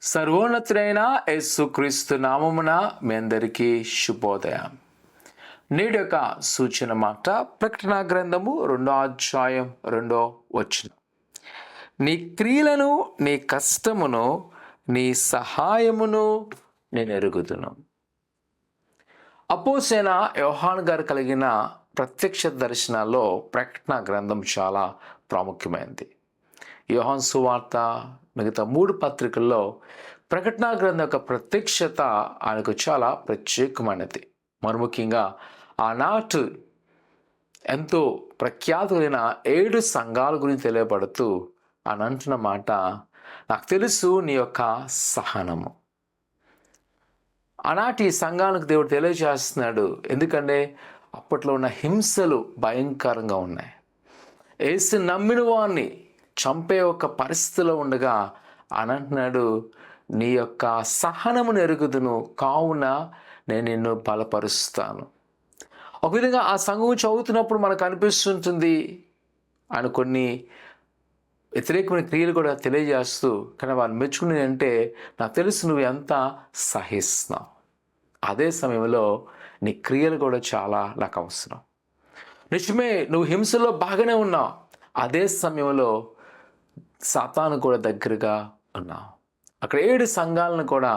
సర్వోన్నతుడైన యేసుక్రీస్తు నామమున మీ అందరికీ శుభోదయం. నేటి యొక్క సూచన మాట ప్రకటన గ్రంథము 2వ అధ్యాయం 2వ వచనం. నీ క్రియలను, నీ కష్టమును, నీ సహాయమును నేను ఎరుగుదును. అపోస్తలుడైన యోహాను గారు కలిగిన ప్రత్యక్ష దర్శనాల్లో ప్రకటన గ్రంథం చాలా ప్రాముఖ్యమైనది. యోహాను సువార్త మిగతా 3 పత్రికల్లో ప్రకటన గ్రంథం యొక్క ప్రత్యక్షత ఆయనకు చాలా ప్రత్యేకమైనది. మరి ముఖ్యంగా ఆనాటి ఎంతో ప్రఖ్యాతులైన 7 సంఘాల గురించి తెలియబడుతూ ఆయన అంటున్న మాట, నాకు తెలుసు నీ యొక్క సహనము. ఆనాటి సంఘానికి దేవుడు తెలియజేస్తున్నాడు. ఎందుకంటే అప్పట్లో ఉన్న హింసలు భయంకరంగా ఉన్నాయి. యేసు నమ్మిన వారిని చంపే ఒక పరిస్థితిలో ఉండగా అని అంటున్నాడు, నీ యొక్క సహనమును ఎరుగుదును, కావున నేను నిన్ను బలపరుస్తాను. ఒక విధంగా ఆ సంఘం చదువుతున్నప్పుడు మనకు అనిపిస్తుంటుంది ఆయన కొన్ని వ్యతిరేకమైన క్రియలు కూడా తెలియజేస్తూ, కానీ వాళ్ళు మెచ్చుకునేది అంటే, నాకు తెలుసు నువ్వు ఎంత సహిస్తున్నావు, అదే సమయంలో నీ క్రియలు కూడా చాలా నాకు అవసరం. నిజమే, నువ్వు హింసలో బాగానే ఉన్నావు, అదే సమయంలో సాతాను కూడా దగ్గరగా ఉన్నావు. అక్కడ 7 సంఘాలను కూడా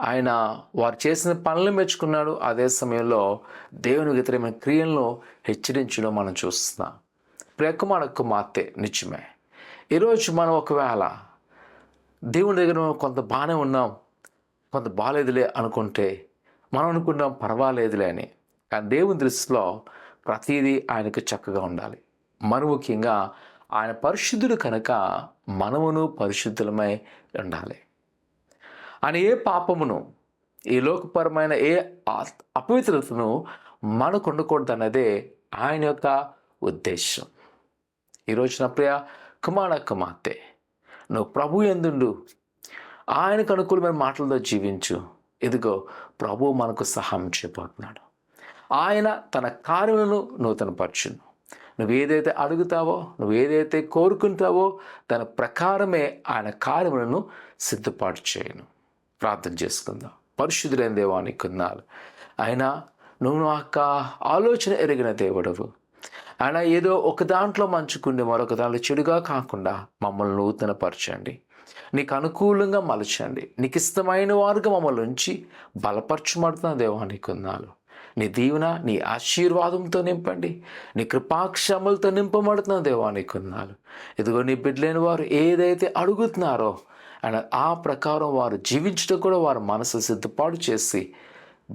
ఆయన వారు చేసిన పనులు మెచ్చుకున్నాడు. అదే సమయంలో దేవుని వ్యతిరేకమైన క్రియలను హెచ్చరించడం మనం చూస్తున్నాం. ప్రియకుమార కుమార్తె, నిజమే ఈరోజు మనం ఒకవేళ దేవుని దగ్గర కొంత బాగానే ఉన్నాం, కొంత బాగాలేదులే అనుకుంటే మనం అనుకుంటాం పర్వాలేదులే అని. కానీ దేవుని దృష్టిలో ప్రతిదీ ఆయనకు చక్కగా ఉండాలి. మరి ముఖ్యంగా ఆయన పరిశుద్ధుడు కనుక మనమును పరిశుద్ధులమై ఉండాలి. ఆయన ఏ పాపమును, ఈ లోకపరమైన ఏ అపవిత్రతను మనకు ఉండకూడదు అన్నదే ఆయన యొక్క ఉద్దేశం. ఈరోజు నా ప్రియ కుమార్తె, నువ్వు ప్రభు యందుండు, ఆయనకు అనుకూలమైన మాటలతో జీవించు. ఇదిగో ప్రభు మనకు సహాయం చేయబోతున్నాడు. ఆయన తన కార్యములను నూతనపరచును. నువ్వు ఏదైతే అడుగుతావో, నువ్వు ఏదైతే కోరుకుంటావో దాని ప్రకారమే ఆయన కార్యములను సిద్ధపాటు చేయను. ప్రార్థన చేసుకుందాం. పరిశుద్ధులైన దేవానికి వందనాలు. అయినా నువ్వు యొక్క ఆలోచన ఎరిగిన దేవుడవు. ఆయన ఏదో ఒక దాంట్లో మంచుకుండి మరొక దాంట్లో చెడుగా కాకుండా మమ్మల్ని నూతనపరచండి, నీకు అనుకూలంగా మలచండి, నీకు ఇష్టమైన వారుగా మమ్మల్ని ఉంచి బలపరచమడుతున్న దేవానికి వందనాలు. నీ దీవెన, నీ ఆశీర్వాదంతో నింపండి, నీ కృపాక్షములతో నింపబడుతున్న దేవానికి వందనాలు. ఇదిగో నీ బిడ్డలేని వారు ఏదైతే అడుగుతున్నారో అండ్ ఆ ప్రకారం వారు జీవించడం కూడా వారు మనసు సిద్ధపాటు చేసి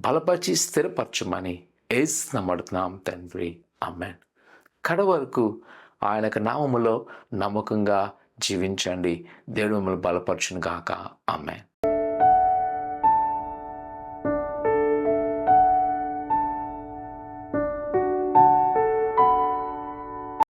బలపరిచి స్థిరపరచమని యేసు నమ్ముతున్నాం తండ్రి, ఆమేన్. కడ వరకు ఆయన నామములో నమ్మకంగా జీవించండి. దేవుడు మిమ్మల్ని బలపరచును గాక, ఆమేన్.